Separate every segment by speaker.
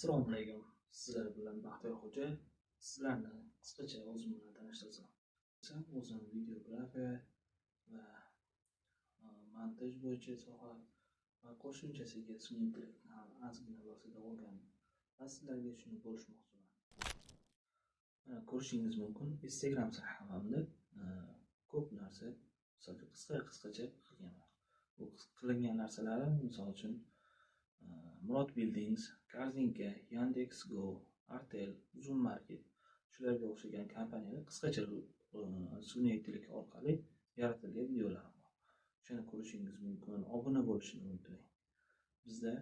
Speaker 1: Assalomu alaykum. Sizlar bilan Baxtiyor Xo'ja. Sizlarni qisqacha o'zim bilan tanishtirsam. O'zim videografiya va montaj bo'yicha soha va qo'shimchasiga sun'iy intellektni ham ozgina bo'lsa-da o'rganib, sizlarga shuni bo'lishmoqchiman. Mana ko'rishingiz mumkin, Instagram sahifamda ko'p narsa, qisqacha qilganman. Bu qilingan narsalarim misol uchun Murod Buildings, Korzinka, Yandex.Go, Artel, Zoom Market shularga o'xshagan kompaniyalar qisqacha sun'iy intellekt orqali yaratilgan videolarim bor. Shuni ko'rishingiz mumkin, obuna bo'lishni unutmang. Bizda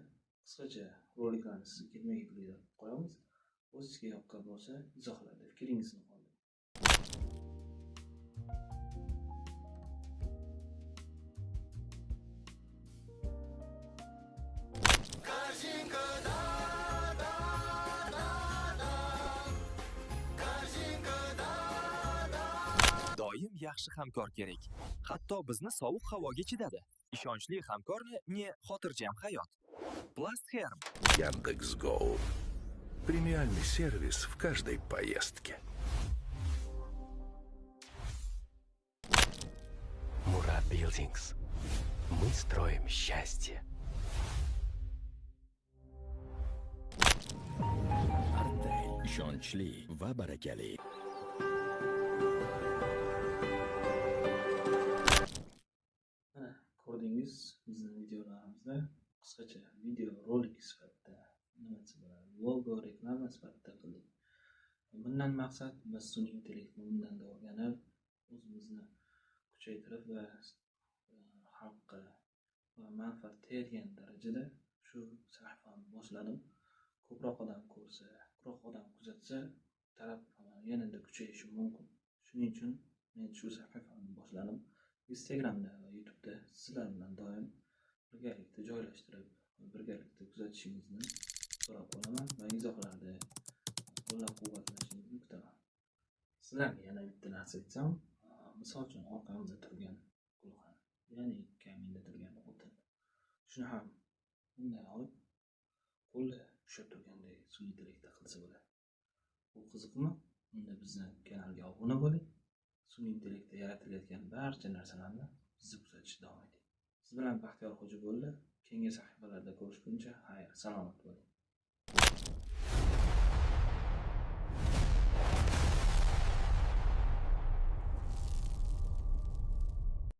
Speaker 1: qisqacha roliklarni sizga kelmaganligini qo'yamiz. O'zingizga yoqqan bo'lsa, izohlarda fikringizni qoldiring.
Speaker 2: Doim yaxshi hamkor kerak. Hatto bizni sovuq havoga chidadi. Ishonchli hamkorni ne xotirjam hayot. Plastherm.
Speaker 3: Яндекс.Го. Премиальный сервис в каждой поездке.
Speaker 4: Murad Buildings. Мы строим счастье.
Speaker 5: Artel ishonchli va barakali.
Speaker 1: Ko'rdingiz, bizning videolarimizda qisqacha video rolik sifatida, logo reklama sifatida qildik. Bundan maqsad biz sun'iy intellektni bundan o'rganib, o'zimizni kuchaytirib va xalqqa manfaat tegadigan darajada shu sahifani boshladim. Ko'proq odam ko'rsa, ko'proq odam kuzatsa, talab yanada kuchayishi mumkin. Shuning uchun men shu sahifani boshladim. Instagramda va YouTube'da sizlar bilan doim birgalikda joylashtirib, birgalikda kuzatishingizni so'rab qolaman va izohlarda qo'llab-quvvatlashingizni kutaman. Sizlarga yana bitta narsa aytsam, misol uchun orqamda turgan gulxan, ya'ni kaminda turgan o'tin. Shuni ham bunday olib, qo'lda ushlab turganday sun'iy intellektda qilsa bo'ladi. Bu qiziqmi? Unda bizning kanalga obuna bo'ling. Sun'iy intellektda yaratilayotgan barcha narsalarni bizni kuzatishda davom eting. Siz bilan Baxtiyor Xo'ja bo'ldi. Keyingi sahifalarda ko'rishguncha xayr, salomat bo'ling.